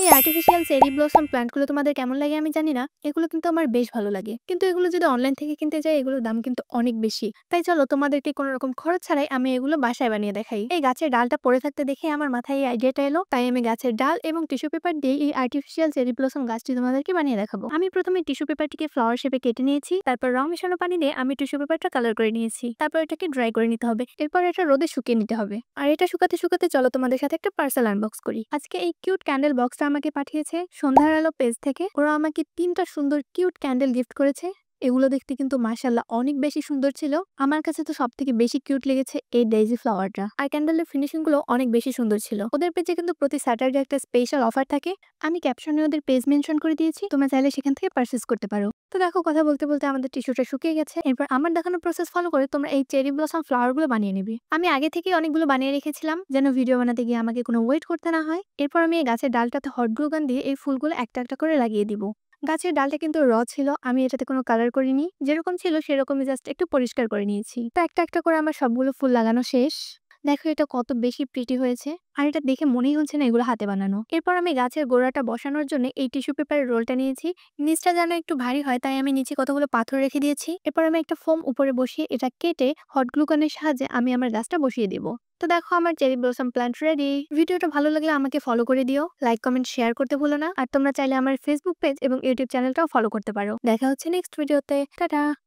এই artificial cherry blossom প্ল্যান্টগুলো তোমাদের কেমন লাগে আমি জানি না। এগুলো কিন্তু আমার বেশ ভালো লাগে। কিন্তু এগুলো যদি অনলাইন থেকে কিনতে যাই এগুলোর দাম কিন্তু অনেক বেশি। তাই চলো তোমাদেরকে কোনো রকম খরচ ছাড়াই আমি এগুলো বাসায় বানিয়ে দেখাই। এই গাছের ডালটা পড়ে থাকতে দেখে আমার মাথায় এই আইডিয়াটা এলো। তাই আমি গাছের ডাল এবং টিস্যু পেপার দিয়ে এই আর্টিফিশিয়াল চেরি ব্লসম গাছটি তোমাদেরকে বানিয়ে দেখাবো। আমি প্রথমে টিস্যু পেপারটিকে ফ্লাওয়ার শেপে কেটে নিয়েছি। তারপর রং মেশানো পানি দিয়ে আমি টিস্যু পেপারটা কালার করে নিয়েছি। তারপর এটাকে ড্রাই করে নিতে হবে। এরপর এটা রোদে শুকিয়ে নিতে হবে। আর এটা শুকাতে শুকাতে চলো তোমাদের সাথে একটা পার্সেল আনবক্স করি। আজকে এই কিউট ক্যান্ডেল বক্সটা আমাকে পাঠিয়েছে সন্ধ্যার আলো পেজ থেকে। ওরা আমাকে ৩টা সুন্দর কিউট ক্যান্ডেল গিফট করেছে। এগুলো দেখতে কিন্তু মাশাআল্লাহ অনেক বেশি সুন্দর ছিল। আমার কাছে তো সবথেকে বেশি কিউট লেগেছে এই ডেইজি ফ্লাওয়ারটা। আর ক্যান্ডেলের ফিনিশিং গুলো অনেক বেশি সুন্দর ছিল। ওদের পেজে কিন্তু প্রতি স্যাটারডে একটা স্পেশাল অফার থাকে। আমি ক্যাপশনে ওদের পেজ মেনশন করে দিয়েছি, তোমরা চাইলে সেখান থেকে পারচেজ করতে পারো। তো দেখো কথা বলতে বলতে আমাদের টিস্যুটা শুকিয়ে গেছে। এরপর আমার দেখানো প্রসেস ফলো করে তোমরা এই চেরি ব্লসম ফ্লাওয়ার গুলো বানিয়ে নিবে। আমি আগে থেকেই অনেকগুলো বানিয়ে রেখেছিলাম যেন ভিডিও বানাতে গিয়ে আমাকে কোনো ওয়েট করতে না হয়। এরপর আমি এই গাছের ডালটাতে হট গ্লু গান দিয়ে এই ফুলগুলো একটা একটা করে লাগিয়ে দিব। গাছের ডালটা কিন্তু ছিল। আমি এটাতে কোনো কালার করিনি। যেরকম ছিল সেরকমই জাস্ট একটু পরিষ্কার করে নিয়েছি। তো একটা একটা করে আমার সবগুলো ফুল লাগানো শেষ। দেখো এটা কত বেশি প্রিটি হয়েছে। আর এটা দেখে মনেই হচ্ছে না এগুলো হাতে বানানো। এরপর আমি গাছের গোড়াটা বসানোর জন্য এই টিস্যু পেপারের রোলটা নিয়েছি। নিচটা যেন একটু ভারী হয় তাই আমি নিচে কতগুলো পাথর রেখে দিয়েছি। এরপর আমি একটা ফোম উপরে বসিয়ে এটা কেটে হট গ্লু গানের সাহায্যে আমি আমার গাছটা বসিয়ে দিব। তো দেখো আমার চেরি ব্লসম প্ল্যান্ট রেডি। ভিডিওটা ভালো লাগলে আমাকে ফলো করে দিও, লাইক কমেন্ট শেয়ার করতে ভুলো না। আর তোমরা চাইলে আমার ফেসবুক পেজ এবং ইউটিউব চ্যানেলটাও ফলো করতে পারো। দেখা হচ্ছে নেক্সট ভিডিওতে। টাটা।